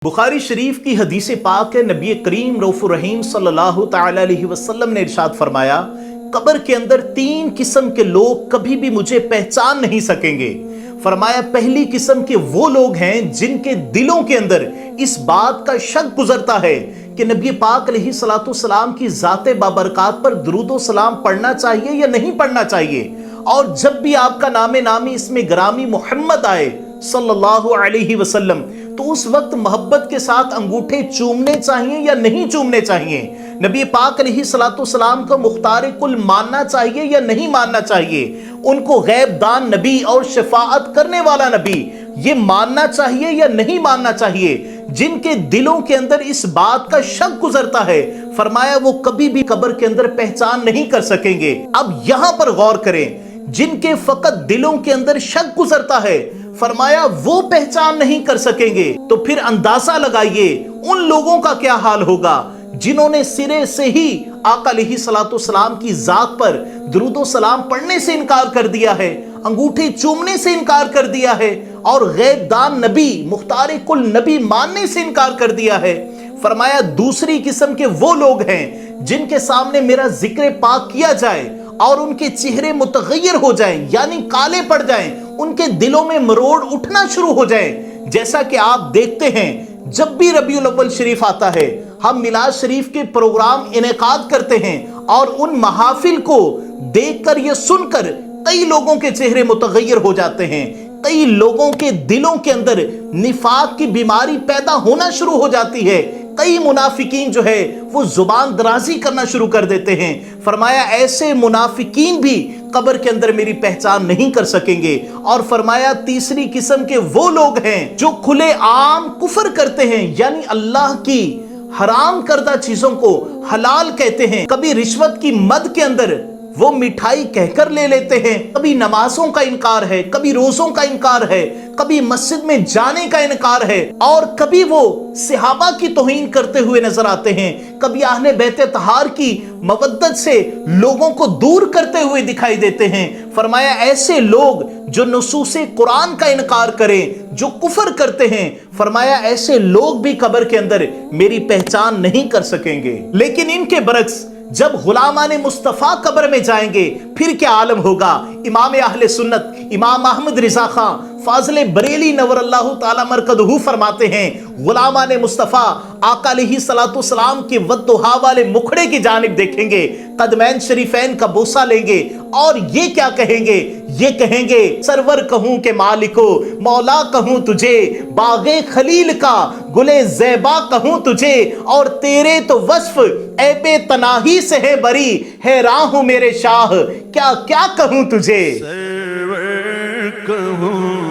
बुखारी शरीफ की हदीस पाक है, नबी करीम रऊफ़ुर रहीम सल्लल्लाहु तआला अलैहि वसल्लम ने इरशाद फरमाया, कब्र के अंदर तीन किस्म के लोग कभी भी मुझे पहचान नहीं सकेंगे। फरमाया पहली किस्म के वो लोग हैं जिनके दिलों के अंदर इस बात का शक गुजरता है कि नबी पाक अलैहिस्सलातु वस्सलाम की ज़ाते बाबरकात पर दुरूद व सलाम पढ़ना चाहिए या नहीं पढ़ना चाहिए, और जब भी आपका नामे नामी इसमें ग्रामी मोहम्मद आए सल्लल्लाहु अलैहि वसल्लम तो उस वक्त मोहब्बत के साथ अंगूठे चूमने चाहिए या नहीं चूमने चाहिए, नबी पाक अलैहिस्सलातु वस्सलाम को मुख्तार कुल मानना चाहिए या नहीं मानना चाहिए, उनको गैब दान नबी और शफाअत करने वाला नबी ये मानना चाहिए या नहीं मानना चाहिए। जिनके दिलों के अंदर इस बात का शक गुजरता है, फरमाया वो कभी भी कब्र के अंदर पहचान नहीं कर सकेंगे। अब यहां पर गौर करें, जिनके फकत दिलों के अंदर शक गुजरता है, फरमाया वो पहचान नहीं कर सकेंगे, तो फिर अंदाजा लगाइए उन लोगों का क्या हाल होगा जिन्होंने सिरे से ही आका अलैहिस्सलातु वस्सलाम की जात पर दुरूद व सलाम पढ़ने से इनकार कर दिया है, अंगूठे चूमने से इनकार कर दिया है और गैब दान नबी मुख्तार कुल नबी मानने से इनकार कर दिया है। फरमाया दूसरी किस्म के वो लोग हैं जिनके सामने मेरा जिक्र पाक किया जाए और उनके चेहरे मुतगय्यर हो जाएं, यानी काले पड़ जाएं, उनके दिलों में मरोड़ उठना शुरू हो जाए। जैसा कि आप देखते हैं जब भी रबीउल अव्वल शरीफ आता है, हम मिलाद शरीफ के प्रोग्राम इनेकाद करते हैं और उन महाफिल को देखकर या सुनकर कई लोगों के चेहरे मुतगय्यर हो जाते हैं, कई लोगों के दिलों के अंदर निफाक की बीमारी पैदा होना शुरू हो जाती है, कई मुनाफिकीन जो है वो जुबान दराजी करना शुरू कर देते हैं। फरमाया ऐसे मुनाफिकीन भी कब्र के अंदर मेरी पहचान नहीं कर सकेंगे। और फरमाया तीसरी किस्म के वो लोग हैं जो खुले आम कुफर करते हैं, यानी अल्लाह की हराम करदा चीजों को हलाल कहते हैं। कभी रिश्वत की मद के अंदर वो मिठाई कहकर ले लेते हैं, कभी नमाजों का इनकार है, कभी रोजों का इनकार है, कभी मस्जिद में जाने का इनकार है, और कभी वो सहाबा की तौहीन करते हुए नजर आते हैं, कभी अहले बैत तहार की मवद्दत से लोगों को दूर करते हुए दिखाई देते हैं। फरमाया ऐसे लोग जो नुसूसे कुरान का इनकार करें, जो कुफर करते हैं, फरमाया ऐसे लोग भी कब्र के अंदर मेरी पहचान नहीं कर सकेंगे। लेकिन इनके बरक्स जब गुलामाने मुस्तफा कब्र में जाएंगे फिर क्या आलम होगा। इमाम अहले सुन्नत इमाम अहमद रिजा खां फाज़िल बरेली नवरल्लाहु ताला मरकदहू फरमाते हैं, गुलामाने मुस्तफा आका अलैहिस्सलातु वस्सलाम के वद्दुहा वाले मुखड़े की जानिब देखेंगे, कदमैन शरीफैन का बोसा लेंगे और ये क्या कहेंगे, ये कहेंगे सरवर कहूं के मालिको मौला कहूं तुझे, बागे खलील का गुले ज़ैबा कहूं तुझे, और तेरे तो वस्फ ऐबे तनाही से है बरी, हैरान हूं मेरे शाह क्या क्या कहूं तुझे। सरवर कहूं